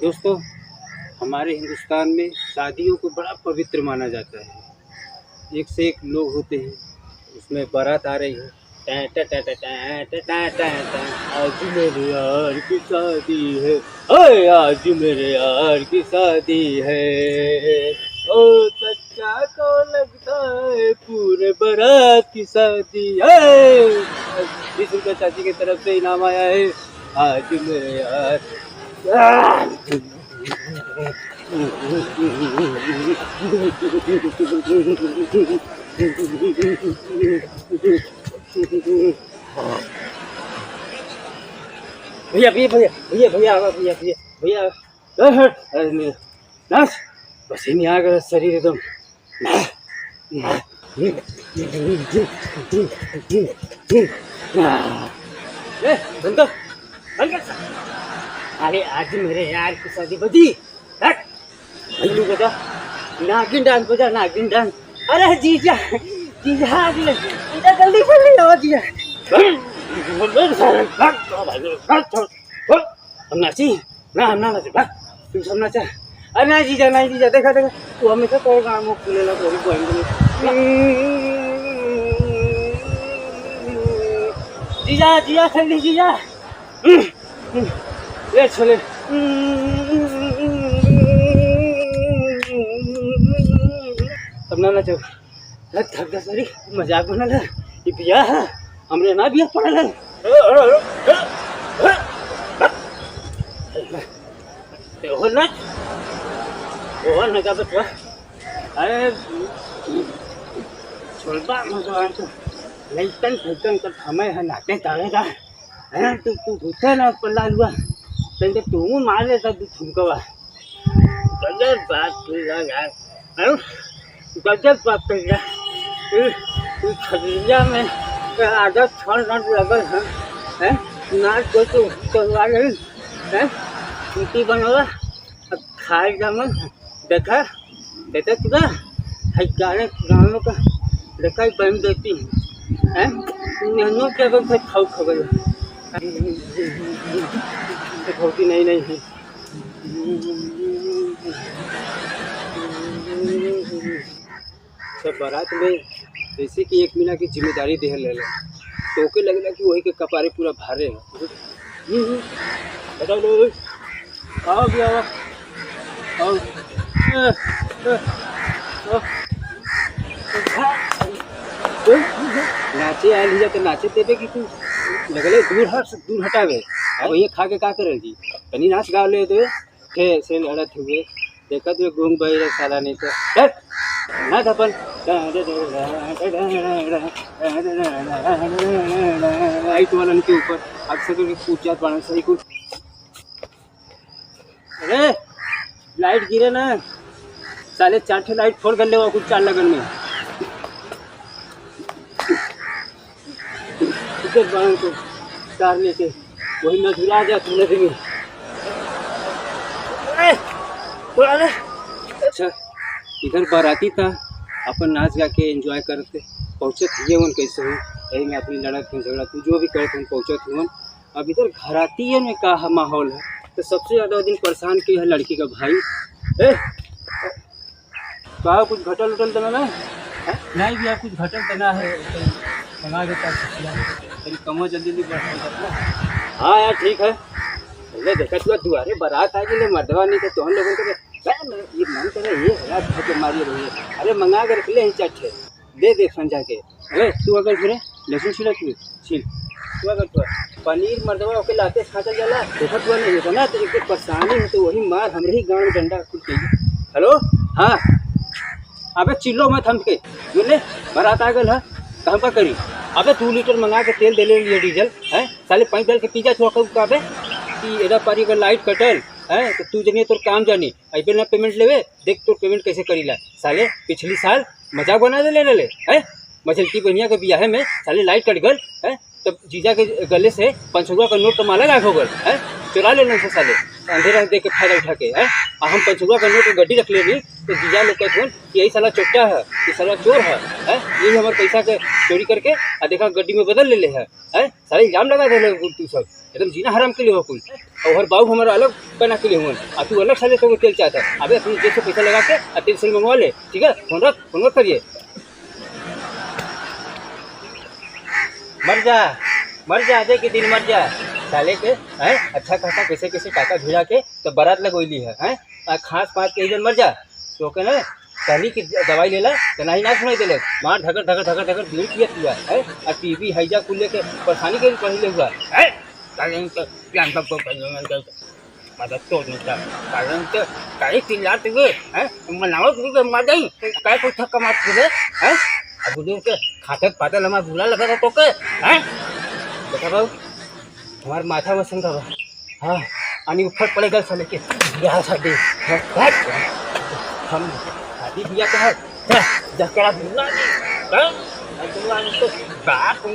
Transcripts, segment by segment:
दोस्तों, हमारे हिंदुस्तान में शादियों को बड़ा पवित्र माना जाता है। एक से एक लोग होते हैं, उसमें बारात आ रही है। Time time time time time time time time time, आज मेरे यार की शादी है, ओए आज मेरे यार की शादी है। ओ सच्चा तो लगता है पूरे बारात की शादी है। 20 रुपये चाची की तरफ से इनाम आया है, आज मेरे यार। भैया भैया भैया भैया भैया आवा भैया भैया भैया अरे नाच पसीने आ गया शरीर एकदम। बंद कर। अरे आज मेरे यार की शादी बजी भैलू बजा, नागिन डांस बजा, नागिन डांस। अरे जीजा जीजा जीजा जल्दी जल्दी आओ जीजा। हम नाची ना, हम ना नाचे, भाग तुम सब नाचा। अरे नहीं जीजा देखा देखा तू हमेशा तो काम खुलेला कोई बहन जीजा जीजा जल्दी जीजा ये छोले तब ना नाचो थक गया सारी मजाक बना ला। ये बिया है हमने ना बिया पड़ा ला ओहर ना का बचवा। अरे छोलबा मजवान तो लइकन फइकन कर हमें है नाटे तावेगा है। तू घुसे ना पल्ला लुआ तंदे तू मार लेता तू ठुमकवा गजब बात कर यार। अरे गजब बात कर यार। तू खजरिया में आधा छड़ नट लगल है नाच को तो करवा नहीं है छुट्टी बनवा खाए जामन देखा देते तुझा है गाने गानों का देखा ही बहन देती है नैनो के अगर से खाओ खबर होती नहीं है। सब बारात में जैसे कि एक महीना की जिम्मेदारी दे ले तो ओके लगेगा कि वही के कपारे पूरा भारे है। बताओ लो आओ भी आओ आओ नाचे आए लीजा तो नाचे देवे कि तू लगले दूर हटावे अब ये खा के का करे जी तनी नाच गा ले दे के से लड़त हुए देखा तो घूम बही साला नहीं तो ना अपन लाइट वालन के ऊपर अक्सर कूद जात बाण सही कुछ। अरे लाइट गिरे ना साले 4 लाइट फोड़ कर ले कुछ 4 लगन में बाण को तार लेके वही नजरा जा तू नदी में। अच्छा इधर बाराती था अपन नाच गा के एंजॉय करते पहुँचत हुए वन कैसे हो यही में अपनी लड़क झगड़ा तू जो भी करते हम पहुँचत हुए। अब इधर घराती में का माहौल है तो सबसे ज़्यादा दिन परेशान की है लड़की का भाई। कहा कुछ घटल उटल देना ना नहीं भैया कुछ घटल देना है मंगा देता तेरी कमो जल्दी बढ़ा। हाँ यार ठीक है पहले देखा तू दुआरे बारात आ गई मर्दवा नहीं तो तुम लोगों को ये मन करे ये यार मारी रही है। अरे मंगा कर रख ले ही चट्टे दे समझा के। अरे तू अगर फिर लहसुन छील तू अगर तो पनीर मर्दवा ओके लाते खाचा जाला देखा तू नहीं होता ना तो एक परेशानी है तो वही मार हमरे ही गाँव में डंडा खुद चाहिए। हेलो हाँ अबे चिल्लो मत हम के बोले बारात आ गल है कहाँ पर करी। अबे 2 लीटर मंगा के तेल दे ले लिए डीजल है साले 5 डाल के पिज्जा छोड़ कर कि एदा पारी अगर लाइट कटल है तो तू जनिए तोर काम जानी आई ना पेमेंट लेवे देख तोर पेमेंट कैसे करीला। साले पिछली साल मजाक बना दे ले है मछलकी बनिया के बियाह में साले लाइट कट गल है तब जीजा के गले से 500 का नोट तो माला गायब हो गल है चुरा लेना से साले अंधेरा देख के फायदा उठा के है हम 500 का नोट गड्डी रख ले तो जीजा लोग कहते हैं कि यही साला चोट्टा है, ये साला चोर है, यही हमारे पैसा के चोरी करके आ देखा गड्डी में बदल ले है, सारे इल्जाम लगा दे तू सब एकदम जीना हराम के लिए हो कुल। और हर बाबू हमारा अलग बना के लिए हुआ, और तू अलग साले तो तेल चाहता है। अबे अपनी जेब से पैसा लगा के और तेल सेल मंगवा ले, ठीक है? फोन रख करिए। मर जा आधे के दिन मर जा साले के, हैं? अच्छा खासा कैसे टाका भिड़ा के तो बारात लगोली है, हैं? खास पाँच के इधर मर जा तो के ना पहली की दवाई लेला तो नहीं ना सुनाई देले मार ढकर भीड़ किया हुआ है। और टीबी हैजा कुल लेके परेशानी के पहले हुआ है। मदद तो नहीं कारण तो कई चिल्लात हुए हैं मनावत हुए मर गई काय को थक्का मार के हैं। अब दूर के खाते पातल हमारा बुला लगा था तो के हैं बेटा बाबू हमारे माथा में संगा बा हाँ आनी ऊपर पड़ेगा साले के ब्याह शादी हम शादी बिया का है जकड़ा बुला नहीं तो बाप को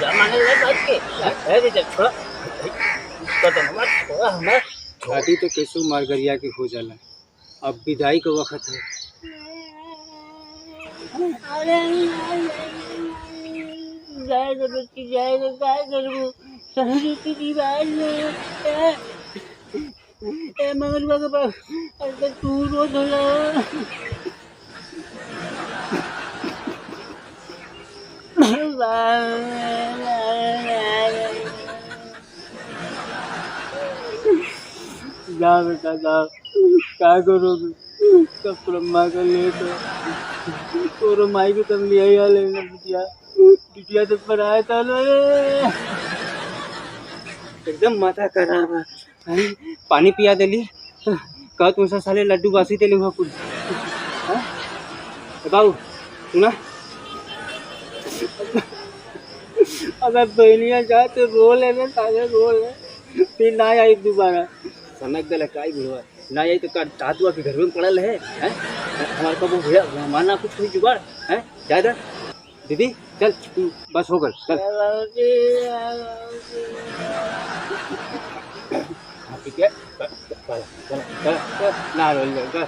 जमाने ले बैठ के अरे जब थोड़ा थोड़ा हमें शादी तो कैसे मारगरिया के हो जाला। अब विदाई का वक्त है। जाएगा बच्ची जाएगा क्या करूँ शहर की दीवार में मंगलवा के पास अरे तू रो धोला जा बेटा जा क्या करोगे कब ब्रह्मा कर ले तो माई भी कम लिया ही लेना बिटिया तो पर आया था एकदम माथा खराब है। पानी पिया दिली कह तुमसे साले लड्डू बासी दिले हुआ कुछ बताओ सुना अगर बहनिया जाए तो रो लेना साले रो ले फिर ना आई दोबारा समझ दिला का भिड़वा ना आई तो चाहतुआ के घर में पड़ल है हमारे को वो माना कुछ कोई जुगाड़ है ज्यादा दीदी चल बस हो गल चल ठीक है ना रो का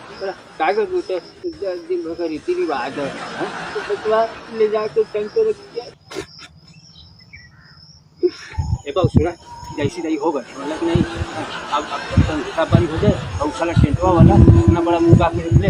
दिन भर रीति रिवाज है ले जाकर टंग पे रख दिया। बाबू सुना जैसी दही होगा मतलब नहीं अब बंद हो जाए और साला टेंटवा वाला इतना बड़ा मुँह के निकले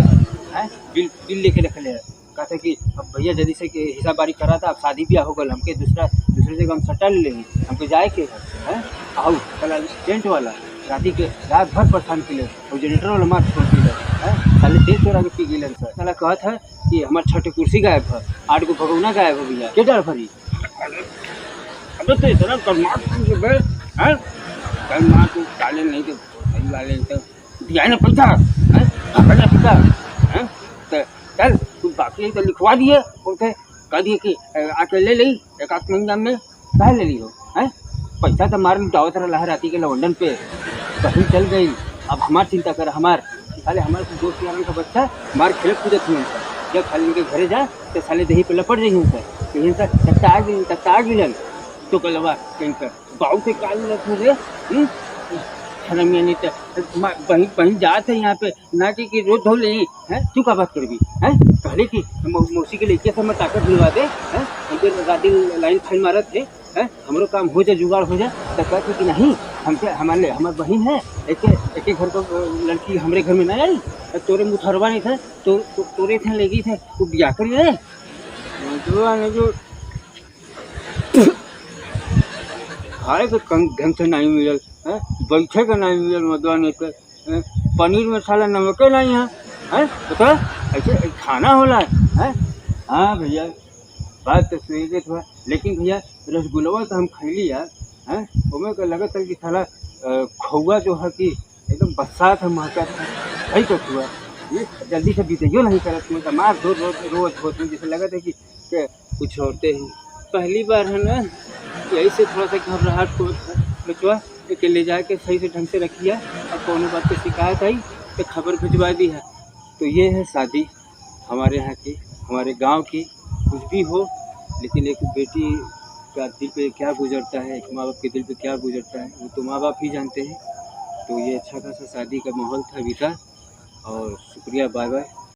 हैं बिल लेके रख ले कहते कि अब भैया जल्दी से हिसाब बारी करा था अब शादी ब्याह हो गल हमके दूसरे जगह हम सट्टा ले लेंगे हमको जाए के है आओ साला टेंट वाला रात भर परेशान के लिए और जनरेटर वाला मार छोड़ दिया है साले तेल चोरा के पी गिलन सर साला कहत है कि हमारे 6 कुर्सी गायब है 8 गो भगवना गायब हो भैया के डर भरी अब तो इतना कर्मात है कर्मात को डाले नहीं तो सही वाले तो दिया ना पैसा है पैसा है तो चल तू बाकी तो लिखवा दिए उसे कह दिए कि आके ले ली एक आध महीना में कह ले ली हो है पैसा तो मार लुटावत रहा राती के लंदन पे कहीं चल गई। अब हमारी चिंता कर साले हमारे दोस्त यार का बच्चा मार खेलत कूदत हुए जब खाली के घरे जा तो साले दही पे लपट रही हूँ सर यहीं सर तक आग मिलन तो कलवा कहीं कर गाँव से काल लग रे शर्मिया नहीं तो बहन जात है यहाँ पे ना कि रोज धो ले हैं तू का बात करबी हैं पहले की मौसी के लेके से मैं ताकत दिलवा दे हैं उनके गाड़ी लाइन फाइन मारत है हमरो काम हो जाए जुगाड़ हो जाए तो कहते कि नहीं हमसे हमारे बहन है एक घर को लड़की हमारे घर में नहीं आई तोरे मुथरवा नहीं थे तो तोरे थे लेगी थे तू ब्याह करिए जो खाए तो ढंग से नहीं मिलल बैठे का नहीं मिलल मदवा नहीं तो पनीर में साला नमक नहीं है बता ऐसे खाना होला है। हाँ भैया बात तो सही हुआ लेकिन भैया रसगुल्ला तो हम खैली यार हैं उमें का लगत है कि साला खोआ जो है कि एकदम बरसात है महकत है सही तो हुआ ये जल्दी से बीतियो नहीं करत में मार रोज जैसे लगत है कि कुछ औरतें ही पहली बार है ना यही से थोड़ा सा घबराहट को बचवा के ले जाके सही से ढंग से रखिए और कोनो बात की शिकायत आई तो खबर भिजवा दी है। तो ये है शादी हमारे यहाँ की हमारे गांव की कुछ भी हो लेकिन एक बेटी का दिल पे क्या गुजरता है एक माँ बाप के दिल पे क्या गुजरता है वो तो माँ बाप ही जानते हैं। तो ये अच्छा खासा शादी का माहौल था अभी का और शुक्रिया, बाय बाय।